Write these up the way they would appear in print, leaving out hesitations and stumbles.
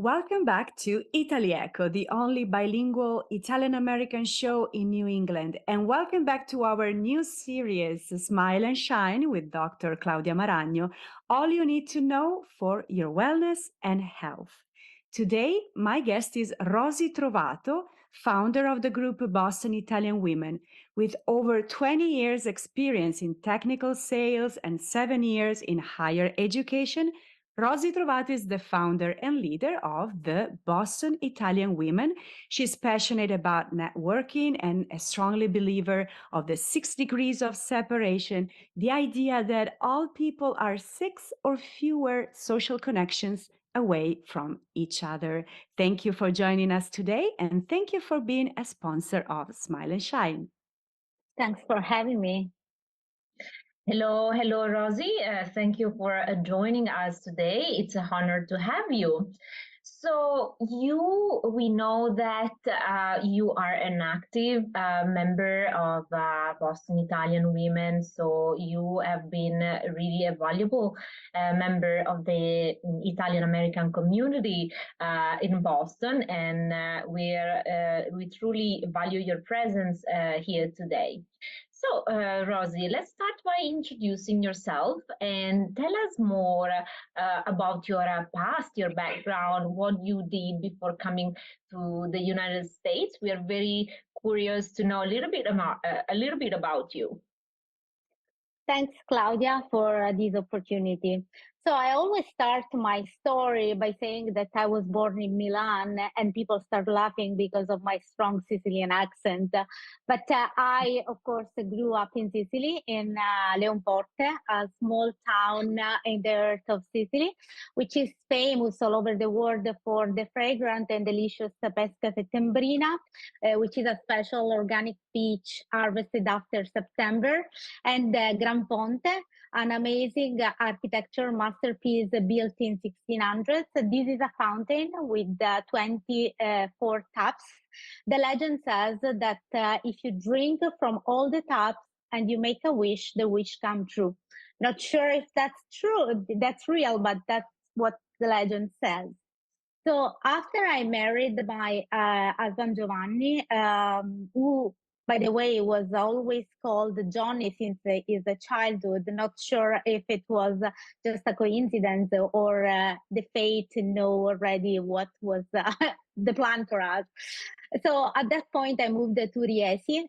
Welcome back to Itali-Echo, the only bilingual Italian-American show in New England. And welcome back to our new series, Smile and Shine with Dr. Claudia Maragno, all you need to know for your wellness and health. Today, my guest is Rosy Trovato, founder of the group Boston Italian Women. With over 20 years experience in technical sales and 7 years in higher education, Rosy Trovato is the founder and leader of the Boston Italian Women. She's passionate about networking and a strongly believer of the 6 degrees of separation, the idea that all people are 6 or fewer social connections away from each other. Thank you for joining us today, and thank you for being a sponsor of Smile and Shine. Thanks for having me. Hello, Rosy. Thank you for joining us today. It's an honor to have you. So we know that you are an active member of Boston Italian Women. So you have been really a valuable member of the Italian American community in Boston, and we truly value your presence here today. So, Rosy, let's start by introducing yourself and tell us more about your past, your background, what you did before coming to the United States. We are very curious to know a little bit about you. Thanks, Claudia, for this opportunity. So I always start my story by saying that I was born in Milan, and people start laughing because of my strong Sicilian accent. But I, of course, grew up in Sicily, in Leonporte, a small town in the earth of Sicily, which is famous all over the world for the fragrant and delicious pesca settembrina, which is a special organic peach harvested after September, and Gran Ponte, an amazing architecture masterpiece built in 1600s. This is a fountain with 24 taps. The legend says that if you drink from all the taps and you make a wish, the wish comes true. Not sure if that's true, that's real, but that's what the legend says. So after I married my husband Giovanni, who, by the way, was always called Johnny since his childhood. Not sure if it was just a coincidence or the fate to know already what was the plan for us. So at that point, I moved to Riesi,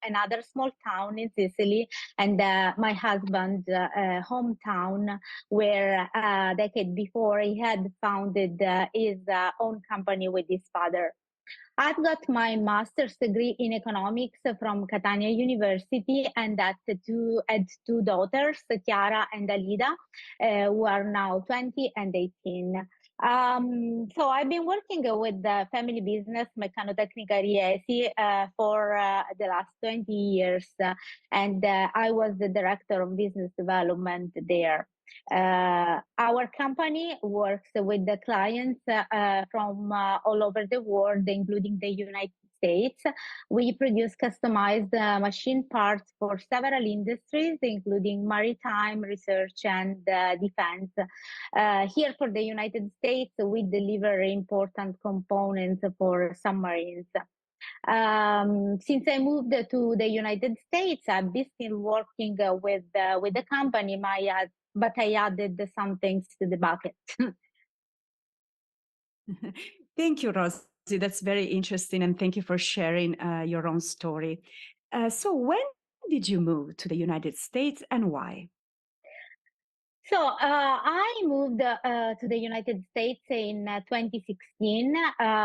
another small town in Sicily, and my husband's hometown, where a decade before he had founded his own company with his father. I've got my master's degree in economics from Catania University, and had two daughters, Chiara and Alida, who are now 20 and 18. So I've been working with the family business, Meccano-Tecnica Riesi, for the last 20 years, and I was the director of business development there. Our company works with the clients from all over the world, including the United States. We produce customized machine parts for several industries, including maritime, research, and defense. Here for the United States, we deliver important components for submarines. Since I moved to the United States, I've been still working with the company, but I added some things to the bucket. Thank you, Rosie. That's very interesting, and thank you for sharing your own story. So, when did you move to the United States, and why? So I moved to the United States in 2016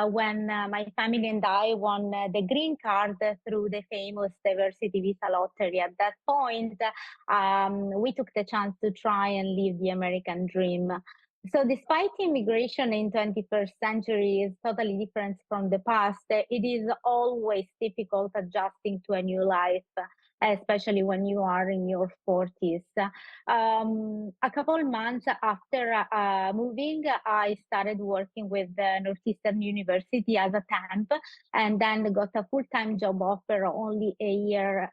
when my family and I won the green card through the famous diversity visa lottery. At that point, we took the chance to try and live the American dream. So despite immigration in 21st century is totally different from the past, it is always difficult adjusting to a new life. especially when you are in your 40s. A couple months after moving, I started working with Northeastern University as a temp, and then got a full-time job offer only a year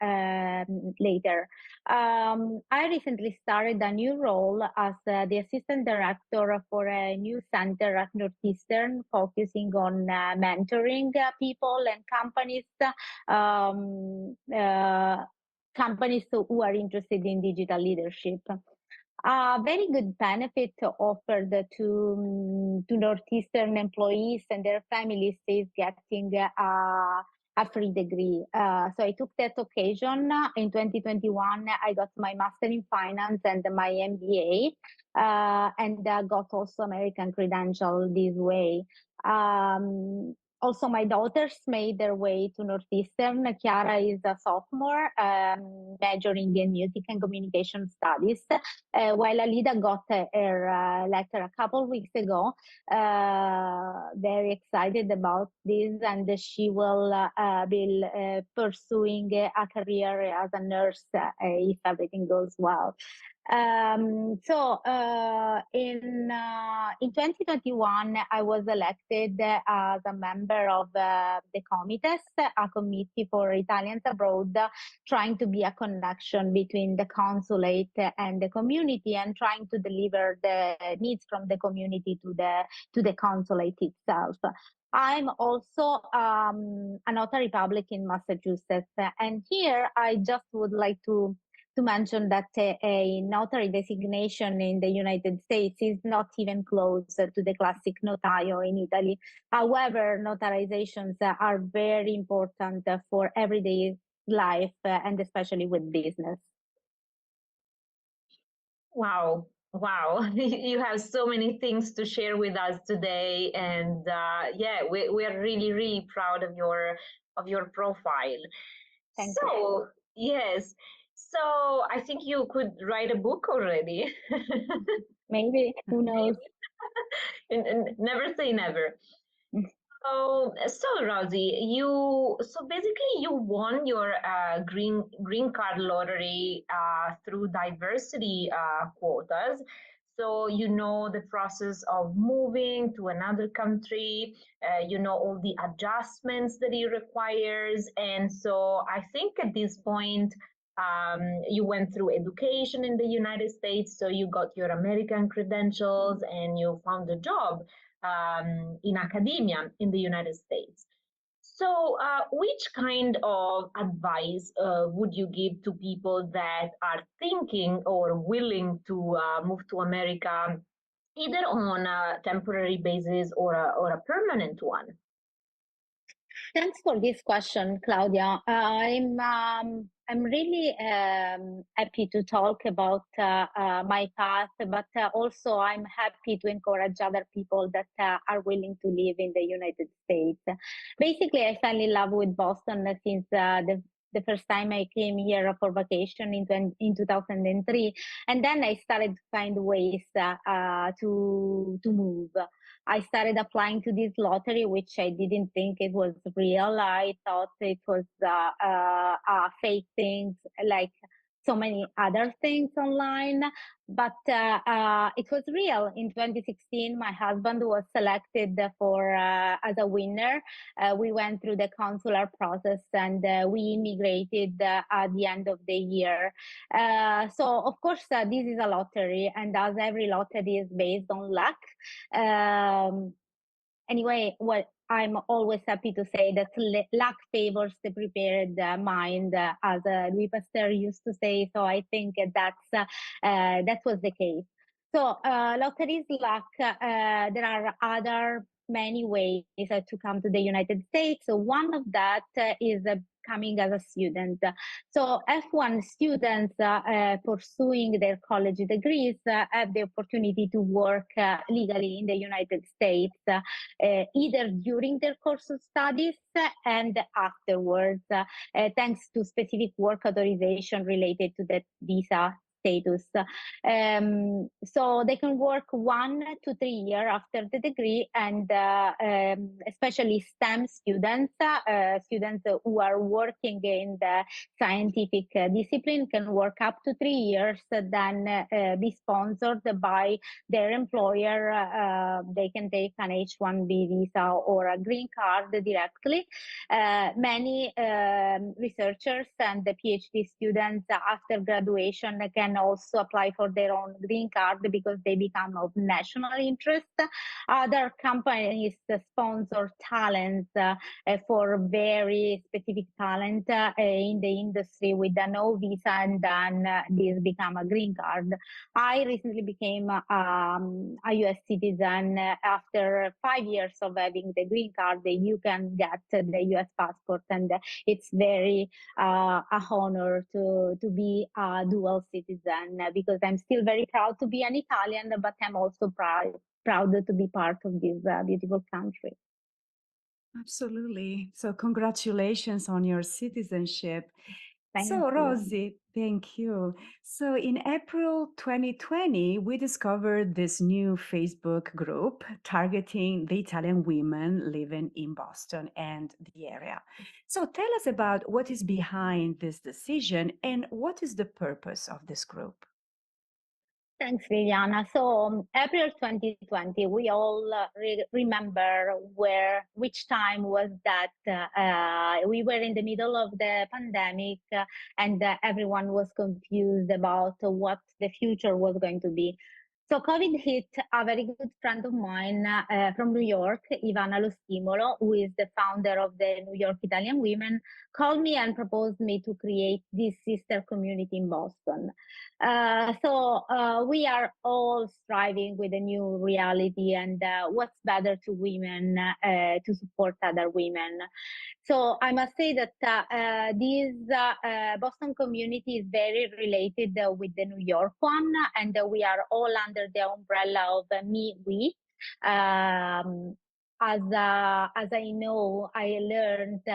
later. I recently started a new role as the assistant director for a new center at Northeastern, focusing on mentoring people and um, uh, companies who are interested in digital leadership. A very good benefit offered to Northeastern employees and their families is getting a free degree. So I took that occasion in 2021. I got my master in finance and my MBA, and got also American credential this way. Also, my daughters made their way to Northeastern. Chiara is a sophomore, majoring in music and communication studies, while Alida got her letter a couple weeks ago. Very excited about this, and she will be pursuing a career as a nurse if everything goes well. In 2021, I was elected as a member of the Comites, a committee for Italians abroad, trying to be a connection between the consulate and the community, and trying to deliver the needs from the community to the consulate itself. I'm also a notary public in Massachusetts, and here I just would like to mention that a notary designation in the United States is not even close to the classic notaio in Italy. However, notarizations are very important for everyday life, and especially with business. Wow. Wow. You have so many things to share with us today. And yeah, we're really, really proud of your profile. Thank So, yes. So I think you could write a book already. Maybe, who knows? And never say never. So Rosy, so basically you won your green card lottery through diversity quotas. So you know the process of moving to another country, you know all the adjustments that it requires, and so I think at this point you went through education in the United States, so you got your American credentials and you found a job in academia in the United States. So, which kind of advice would you give to people that are thinking or willing to move to America, either on a temporary basis or a permanent one? Thanks for this question, Claudia. I'm really happy to talk about my path, but also I'm happy to encourage other people that are willing to live in the United States. Basically, I fell in love with Boston since the first time I came here for vacation in 2003, and then I started to find ways to move. I started applying to this lottery, which I didn't think it was real. I thought it was fake things, like so many other things online. But it was real. In 2016, my husband was selected for as a winner. We went through the consular process, and we immigrated at the end of the year. So, of course, this is a lottery, and as every lottery is based on luck. Anyway, what I'm always happy to say that luck favors the prepared mind, as Louis Pasteur used to say. So I think that was the case. So lotteries luck. There are other many ways to come to the United States. So one of that is coming as a student. So F1 students pursuing their college degrees have the opportunity to work legally in the United States, either during their course of studies and afterwards, thanks to specific work authorization related to that visa status. So they can work 1 to 3 years after the degree, and especially STEM students, students who are working in the scientific discipline can work up to 3 years, then be sponsored by their employer. They can take an H-1B visa or a green card directly. Many researchers and the PhD students after graduation can also apply for their own green card because they become of national interest. Other companies sponsor talents for very specific talent in the industry with a no visa, and then this become a green card. I recently became a US citizen after 5 years of having the green card. You can get the US passport, and it's very a honor to be a dual citizen because I'm still very proud to be an Italian, but I'm also proud to be part of this beautiful country. Absolutely. So, congratulations on your citizenship. Thank So, you. Rosy, thank you. So, in April 2020, we discovered this new Facebook group targeting the Italian women living in Boston and the area. So, tell us about what is behind this decision and what is the purpose of this group. Thanks, Viviana. So, April 2020, we all remember which time was that. We were in the middle of the pandemic, and everyone was confused about what the future was going to be. So, COVID hit a very good friend of mine from New York, Ivana Lo Stimolo, who is the founder of the New York Italian Women, called me and proposed me to create this sister community in Boston. So we are all striving with a new reality, and what's better to women to support other women. So I must say that this Boston community is very related with the New York one, and we are all under the umbrella of me, we. Um, as I know, I learned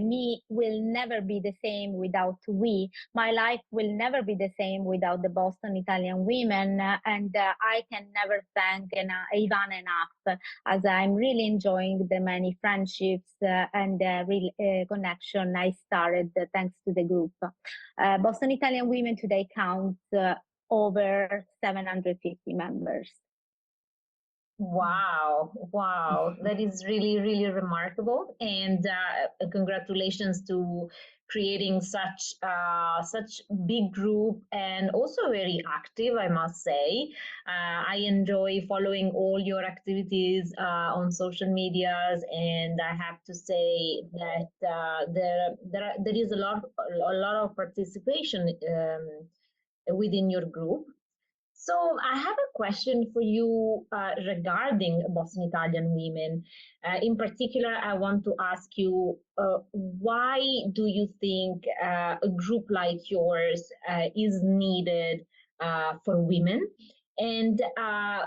me will never be the same without we. My life will never be the same without the Boston Italian women, and I can never thank Ivan enough, as I'm really enjoying the many friendships and real connection I started thanks to the group. Boston Italian Women today counts over 750 members. Wow, that is really, really remarkable, and congratulations to creating such big group, and also very active, I must say. I enjoy following all your activities on social medias, and I have to say that there is a lot of participation within your group. So I have a question for you regarding Boston Italian women. In particular, I want to ask you, why do you think a group like yours is needed for women? And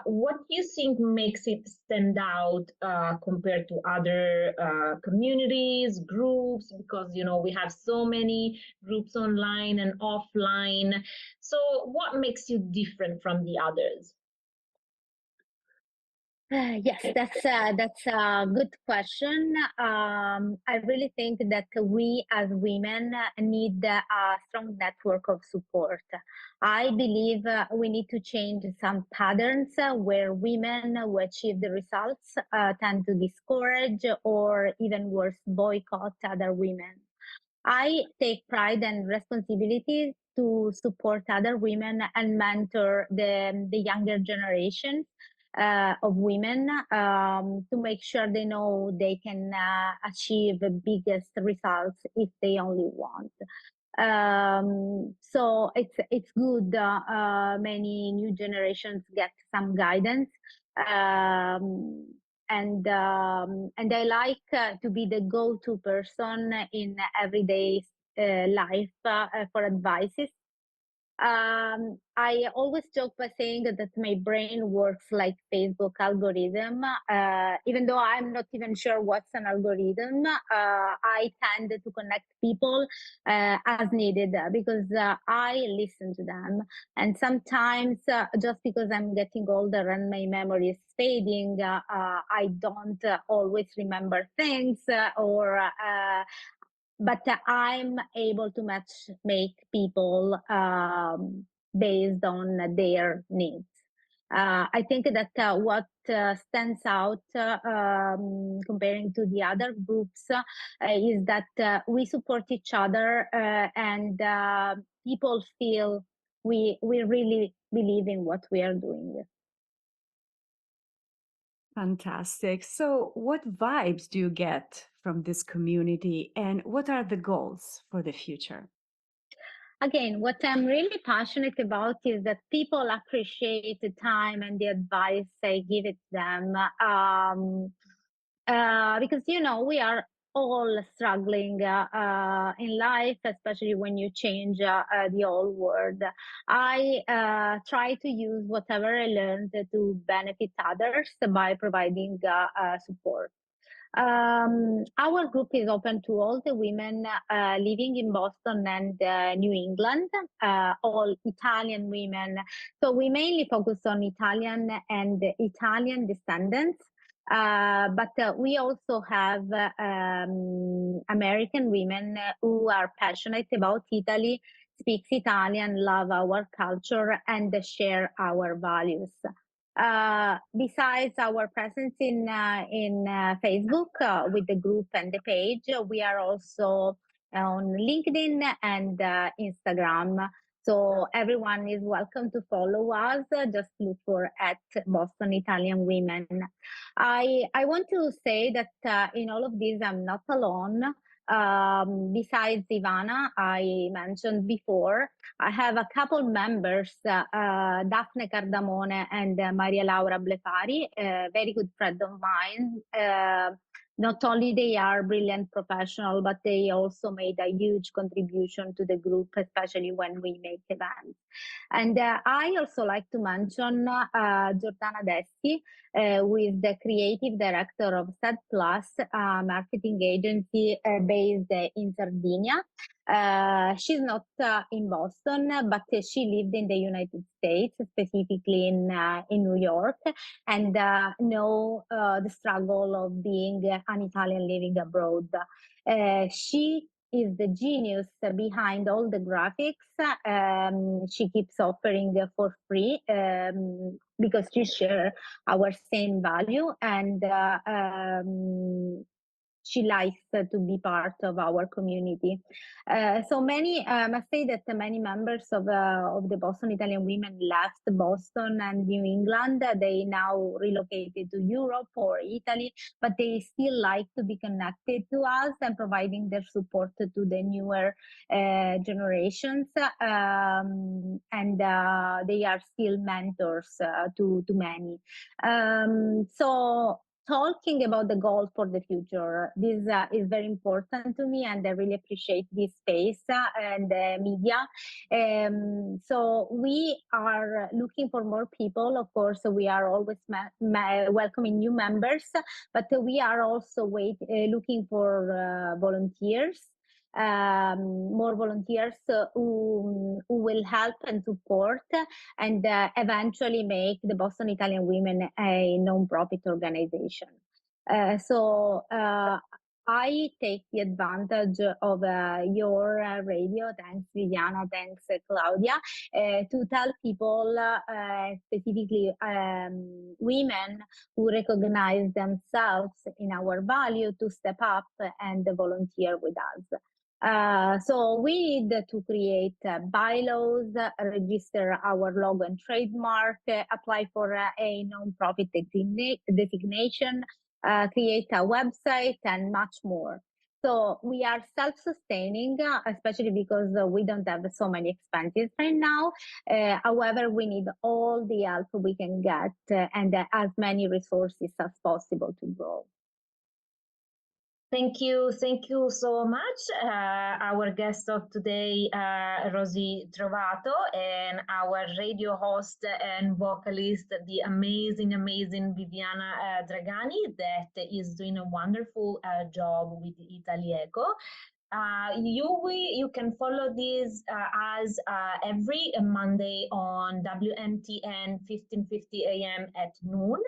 what do you think makes it stand out compared to other communities, groups? Because, we have so many groups online and offline. So what makes you different from the others? Yes, that's a good question. I really think that we as women need a strong network of support. I believe we need to change some patterns where women who achieve the results tend to discourage or even worse, boycott other women. I take pride and responsibility to support other women and mentor the younger generation of women to make sure they know they can achieve the biggest results if they only want. So it's good. Many new generations get some guidance. Um, and I like to be the go-to person in everyday life for advices. I always joke by saying that my brain works like Facebook algorithm. Even though I'm not even sure what's an algorithm, I tend to connect people as needed because I listen to them. And sometimes, just because I'm getting older and my memory is fading, I don't always remember things but I'm able to make people based on their needs. I think that what stands out comparing to the other groups is that we support each other and people feel we really believe in what we are doing. Fantastic. So, what vibes do you get from this community, and what are the goals for the future? Again, what I'm really passionate about is that people appreciate the time and the advice I give it them. Because, we are all struggling in life, especially when you change the whole world. I try to use whatever I learned to benefit others by providing support. Our group is open to all the women living in Boston and New England, all Italian women. So we mainly focus on Italian and Italian descendants. But we also have American women who are passionate about Italy, speaks Italian, love our culture, and share our values. Besides our presence in Facebook with the group and the page, we are also on LinkedIn and Instagram. So everyone is welcome to follow us. Just look for at Boston Italian Women. I want to say that in all of this, I'm not alone. Besides Ivana, I mentioned before, I have a couple members, Daphne Cardamone and Maria Laura Blefari, a very good friend of mine. Not only they are brilliant professional, but they also made a huge contribution to the group, especially when we make events. And I also like to mention Giordana Dessi, who is the creative director of Sad Plus, a marketing agency based in Sardinia. She's not in Boston, but she lived in the United States, specifically in New York, and know the struggle of being an Italian living abroad. She is the genius behind all the graphics. She keeps offering for free because she shares our same value, and she likes to be part of our community. So many, I must say that many members of the Boston Italian Women left Boston and New England. They now relocated to Europe or Italy, but they still like to be connected to us and providing their support to the newer generations. And they are still mentors to many. So talking about the goal for the future, this is very important to me, and I really appreciate this space and the media. So we are looking for more people. Of course, we are always welcoming new members, but we are also looking for volunteers. More volunteers who will help and support and eventually make the Boston Italian Women a non-profit organization. So I take the advantage of your radio. Thanks, Viviana. Thanks, Claudia, to tell people, specifically women who recognize themselves in our value, to step up and volunteer with us. So we need to create bylaws, register our logo and trademark, apply for a non-profit designation, create a website, and much more. So we are self-sustaining, especially because we don't have so many expenses right now. However, we need all the help we can get and as many resources as possible to grow. Thank you so much. Our guest of today, Rosy Trovato, and our radio host and vocalist, the amazing Viviana Dragani, that is doing a wonderful job with Itali-Echo. You can follow this as every Monday on WNTN 15:50 a.m. at noon.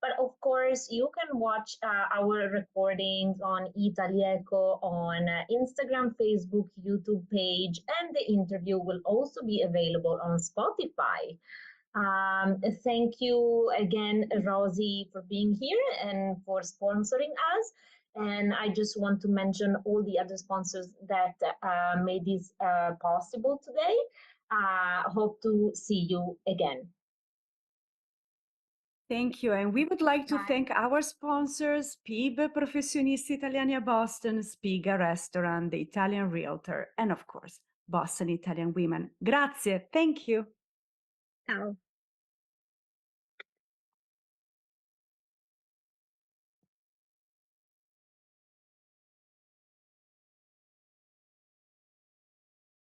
But of course, you can watch our recordings on Itali-Echo on Instagram, Facebook, YouTube page, and the interview will also be available on Spotify. Thank you again, Rosie, for being here and for sponsoring us. And I just want to mention all the other sponsors that made this possible today. Hope to see you again. Thank you. And we would like to Bye. thank our sponsors, PIB Professionisti Italiani a Boston, Spiga Restaurant, The Italian Realtor, and of course, Boston Italian Women. Grazie. Thank you. Ciao.